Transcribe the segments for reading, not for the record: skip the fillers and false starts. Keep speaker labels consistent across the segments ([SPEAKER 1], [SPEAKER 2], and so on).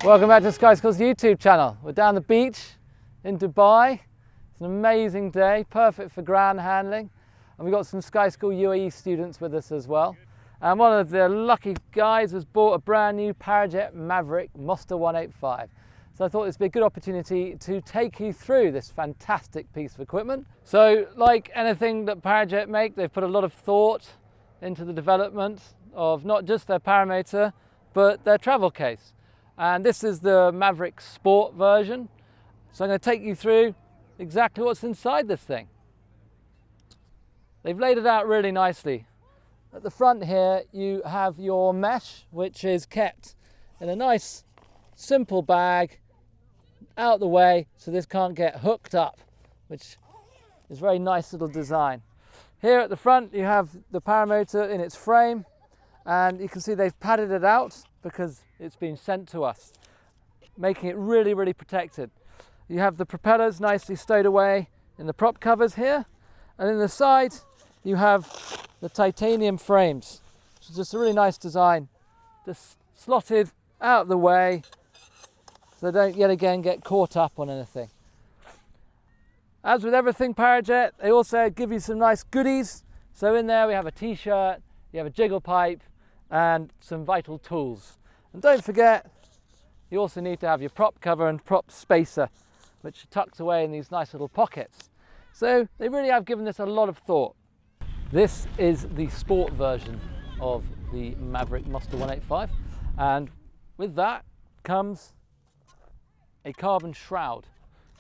[SPEAKER 1] Welcome back to SkySchool's YouTube channel. We're down the beach in Dubai. It's an amazing day, perfect for ground handling. And we've got some SkySchool UAE students with us as well. And one of the lucky guys has bought a brand new Parajet Maverick Monster 185. So I thought this would be a good opportunity to take you through this fantastic piece of equipment. So like anything that Parajet make, they've put a lot of thought into the development of not just their paramotor, but their travel case. And this is the Maverick Sport version. So I'm going to take you through exactly what's inside this thing. They've laid it out really nicely. At the front here you have your mesh, which is kept in a nice simple bag out the way so this can't get hooked up, which is a very nice little design. Here at the front you have the paramotor in its frame, and you can see they've padded it out because it's been sent to us, making it really, really protected. You have the propellers nicely stowed away in the prop covers here, and in the side you have the titanium frames, which is just a really nice design, just slotted out of the way so they don't yet again get caught up on anything. As with everything Parajet, they also give you some nice goodies. So in there we have a t-shirt, you have a jiggle pipe, and some vital tools. And don't forget, you also need to have your prop cover and prop spacer, which are tucked away in these nice little pockets. So they really have given this a lot of thought. This is the sport version of the Maverick Monster 185, and with that comes a carbon shroud,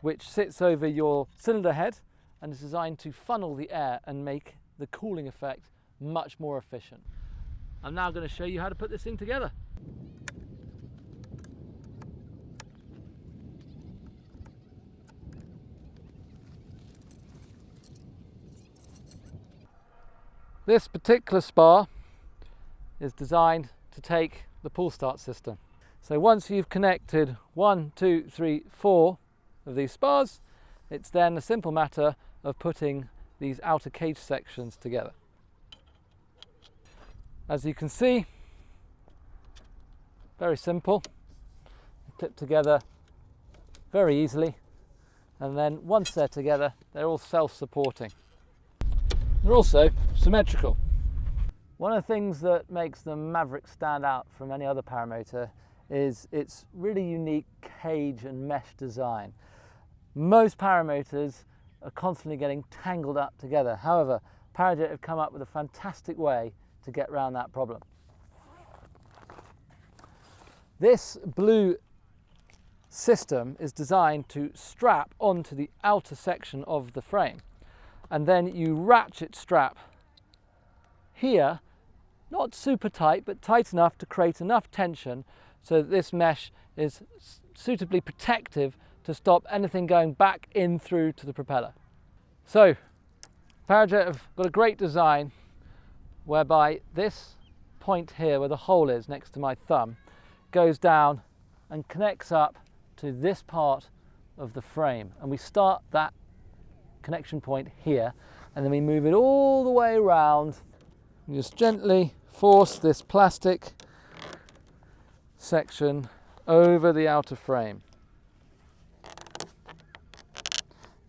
[SPEAKER 1] which sits over your cylinder head and is designed to funnel the air and make the cooling effect much more efficient. I'm now going to show you how to put this thing together. This particular spar is designed to take the pull start system. So once you've connected 1, 2, 3, 4 of these spars, it's then a simple matter of putting these outer cage sections together. As you can see, very simple, clip together very easily, and then once they're together, they're all self-supporting. They're also symmetrical. One of the things that makes the Maverick stand out from any other paramotor is its really unique cage and mesh design. Most paramotors are constantly getting tangled up together. However, Parajet have come up with a fantastic way to get around that problem. This blue system is designed to strap onto the outer section of the frame, and then you ratchet strap here, not super tight but tight enough to create enough tension so that this mesh is suitably protective to stop anything going back in through to the propeller. So Parajet have got a great design whereby this point here where the hole is next to my thumb goes down and connects up to this part of the frame, and we start that connection point here and then we move it all the way around and just gently force this plastic section over the outer frame,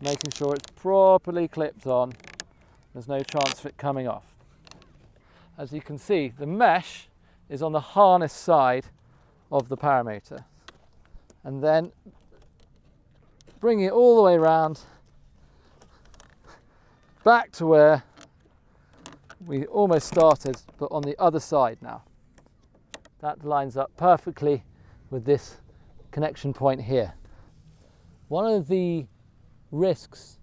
[SPEAKER 1] making sure it's properly clipped on. There's no chance of it coming off. As you can see, the mesh is on the harness side of the paramotor, and then bring it all the way around back to where we almost started, but on the other side now. That lines up perfectly with this connection point here. One of the risks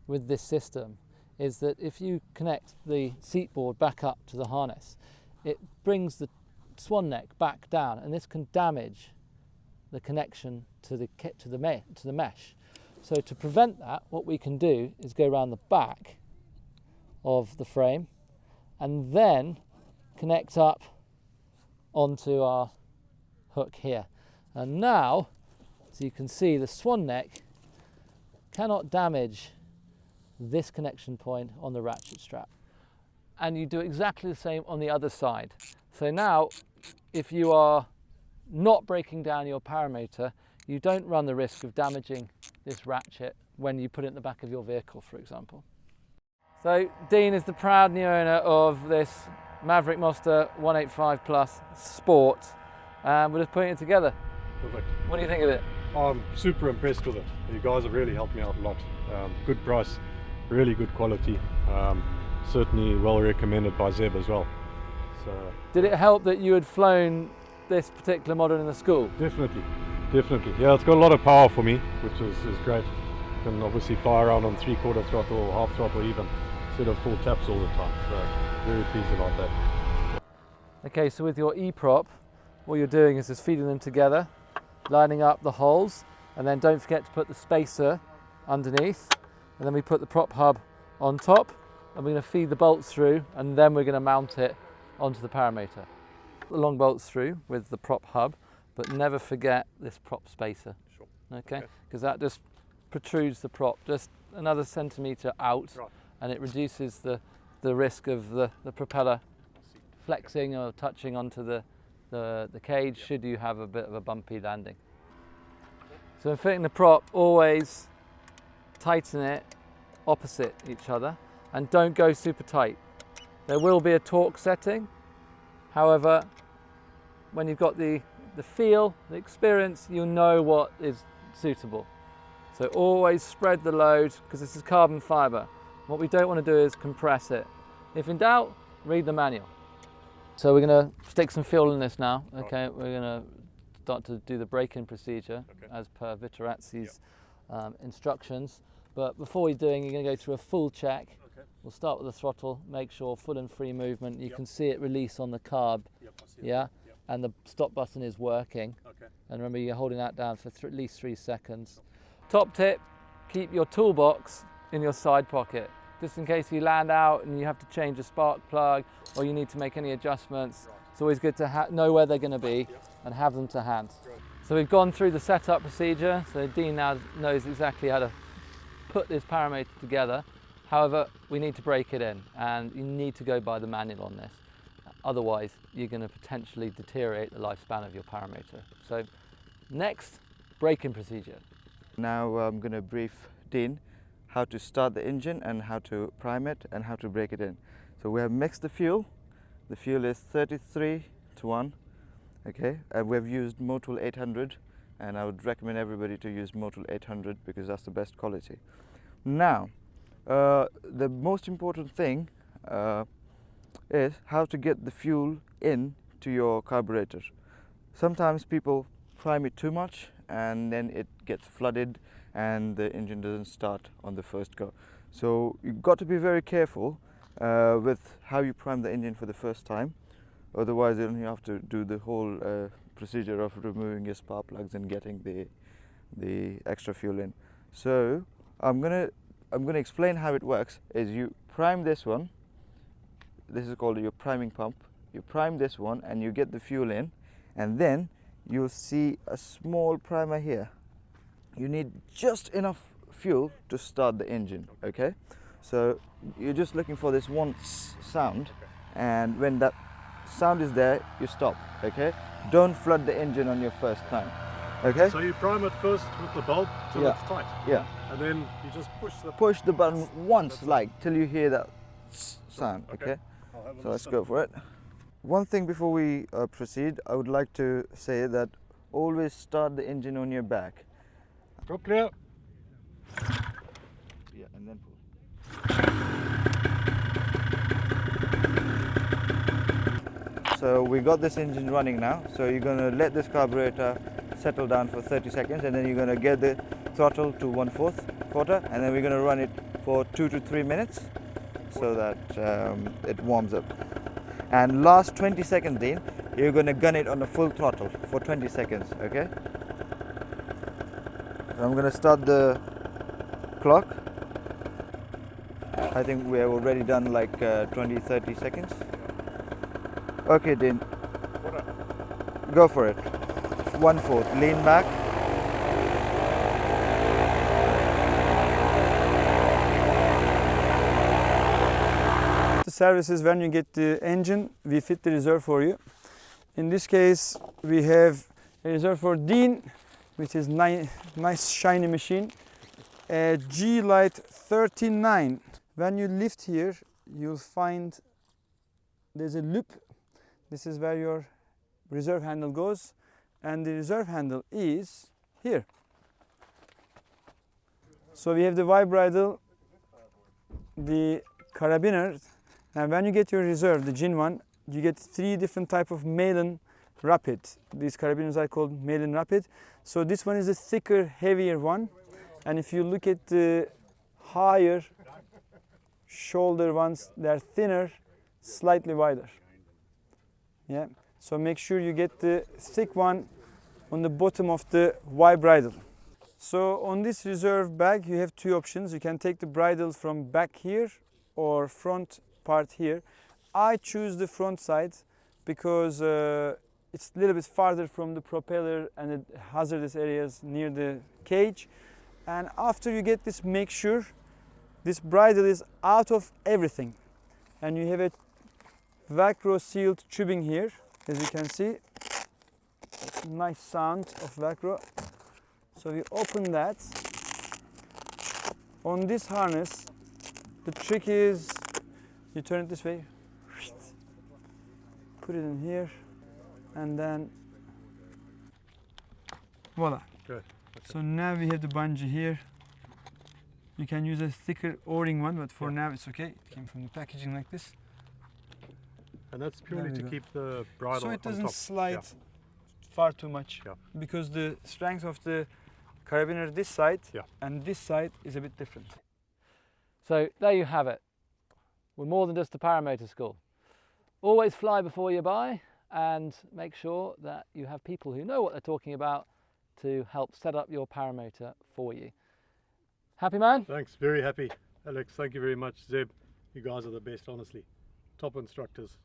[SPEAKER 1] with this system is that if you connect the seat board back up to the harness, it brings the swan neck back down, and this can damage the connection to the mesh. So to prevent that, what we can do is go around the back of the frame and then connect up onto our hook here. And now, as you can see, the swan neck cannot damage this connection point on the ratchet strap. and you do exactly the same on the other side. So now, if you are not breaking down your paramotor, you don't run the risk of damaging this ratchet when you put it in the back of your vehicle, for example. So Dean is the proud new owner of this Maverick Monster 185 Plus Sport, and we're just putting it together.
[SPEAKER 2] Perfect.
[SPEAKER 1] What do you think of it?
[SPEAKER 2] I'm super impressed with it. You guys have really helped me out a lot. Good price, really good quality. Certainly well recommended by Zeb as well. So
[SPEAKER 1] did it help that you had flown this particular model in the school?
[SPEAKER 2] Definitely. Yeah, it's got a lot of power for me, which is great. Can obviously fly around on 3/4 throttle or half throttle even, instead of full taps all the time. So very pleased about that.
[SPEAKER 1] Okay, so with your E-prop, what you're doing is just feeding them together, lining up the holes, and then don't forget to put the spacer underneath, and then we put the prop hub on top, and we're going to feed the bolts through, and then we're going to mount it onto the paramotor. The long bolts through with the prop hub, but never forget this prop spacer.
[SPEAKER 2] Sure.
[SPEAKER 1] Okay, because that just protrudes the prop just another centimetre out,
[SPEAKER 2] right,
[SPEAKER 1] and it reduces the risk of the propeller flexing or touching onto the cage, yep, should you have a bit of a bumpy landing. So in fitting the prop, always tighten it opposite each other and don't go super tight. There will be a torque setting, however, when you've got the feel, the experience, you'll know what is suitable. So always spread the load, because this is carbon fibre. What we don't want to do is compress it. If in doubt, read the manual. So we're going to stick some fuel in this now. Okay, we're going to start to do the break-in procedure, okay, as per Vitorazzi's instructions. But before we're doing, you're going to go through a full check. Okay. We'll start with the throttle, make sure full and free movement. You, yep, can see it release on the carb. Yep, I see, yeah, yep, and the stop button is working. Okay. And remember, you're holding that down for at least 3 seconds. Top tip, keep your toolbox in your side pocket, just in case you land out and you have to change a spark plug or you need to make any adjustments. Right. It's always good to know where they're going to be, yep, and have them to hand. Right. So we've gone through the setup procedure, so Dean now knows exactly how to put this paramotor together. However, we need to break it in, and you need to go by the manual on this. Otherwise, you're going to potentially deteriorate the lifespan of your paramotor. So next, break-in procedure.
[SPEAKER 3] Now I'm going to brief Dean how to start the engine and how to prime it and how to break it in. So we have mixed the fuel. The fuel is 33:1, okay, and we've used Motul 800, and I would recommend everybody to use Motul 800 because that's the best quality. Now, the most important thing is how to get the fuel in to your carburetor. Sometimes people prime it too much and then it gets flooded and the engine doesn't start on the first go. So you've got to be very careful with how you prime the engine for the first time. Otherwise, then you have to do the whole procedure of removing your spark plugs and getting the extra fuel in. So I'm gonna explain how it works. Is you prime this one. This is called your priming pump. You prime this one and you get the fuel in, and then you'll see a small primer here. You need just enough fuel to start the engine, okay? So you're just looking for this one sound, and when that sound is there, you stop, okay? Don't flood the engine on your first time, okay?
[SPEAKER 2] So you prime it first with the bulb till, yeah, it's tight.
[SPEAKER 3] Yeah.
[SPEAKER 2] And then you just
[SPEAKER 3] push the button once, like, till you hear that sound, okay? So let's go for it. One thing before we proceed, I would like to say that always start the engine on your back.
[SPEAKER 2] Drop clear.
[SPEAKER 3] Yeah, and then pull. So we got this engine running now. So you're going to let this carburetor settle down for 30 seconds, and then you're going to get the throttle to 1/4, and then we're going to run it for 2 to 3 minutes so that it warms up. And last 20 seconds, Dean, you're going to gun it on a full throttle for 20 seconds, okay? So I'm going to start the clock. I think we have already done like 20-30 seconds. Okay, Dean, go for it. 1/4, lean back.
[SPEAKER 4] services when you get the engine, we fit the reserve for you. In this case, we have a reserve for Dean, which is nice shiny machine. A G-Lite 39. When you lift here, you'll find there's a loop. This is where your reserve handle goes, and the reserve handle is here. So we have the Y bridle, the carabiner. Now when you get your reserve, the Gin one, you get 3 different type of Malin Rapid. These carabiners are called Malin Rapid. So this one is a thicker, heavier one. And if you look at the higher shoulder ones, they're thinner, slightly wider. Yeah. So make sure you get the thick one on the bottom of the Y bridle. So on this reserve bag, you have 2 options. You can take the bridle from back here or front part here. I choose the front side because it's a little bit farther from the propeller and the hazardous areas near the cage. And after you get this, make sure this bridle is out of everything. And you have a Velcro sealed tubing here, as you can see. Nice sound of Velcro. So we open that. On this harness, the trick is you turn it this way, put it in here, and then voila.
[SPEAKER 2] Okay.
[SPEAKER 4] So now we have the bungee here. You can use a thicker O-ring one, but for now it's okay. It came from the packaging like this.
[SPEAKER 2] And that's purely
[SPEAKER 4] There we
[SPEAKER 2] to
[SPEAKER 4] go.
[SPEAKER 2] keep the bridle
[SPEAKER 4] So it
[SPEAKER 2] on
[SPEAKER 4] doesn't
[SPEAKER 2] top.
[SPEAKER 4] slide
[SPEAKER 2] Yeah.
[SPEAKER 4] far too much,
[SPEAKER 2] Yeah.
[SPEAKER 4] because the strength of the carabiner this side
[SPEAKER 2] Yeah.
[SPEAKER 4] and this side is a bit different.
[SPEAKER 1] So there you have it. We're more than just a paramotor school. Always fly before you buy, and make sure that you have people who know what they're talking about to help set up your paramotor for you. Happy man?
[SPEAKER 2] Thanks, very happy. Alex, thank you very much. Zeb, you guys are the best, honestly. Top instructors.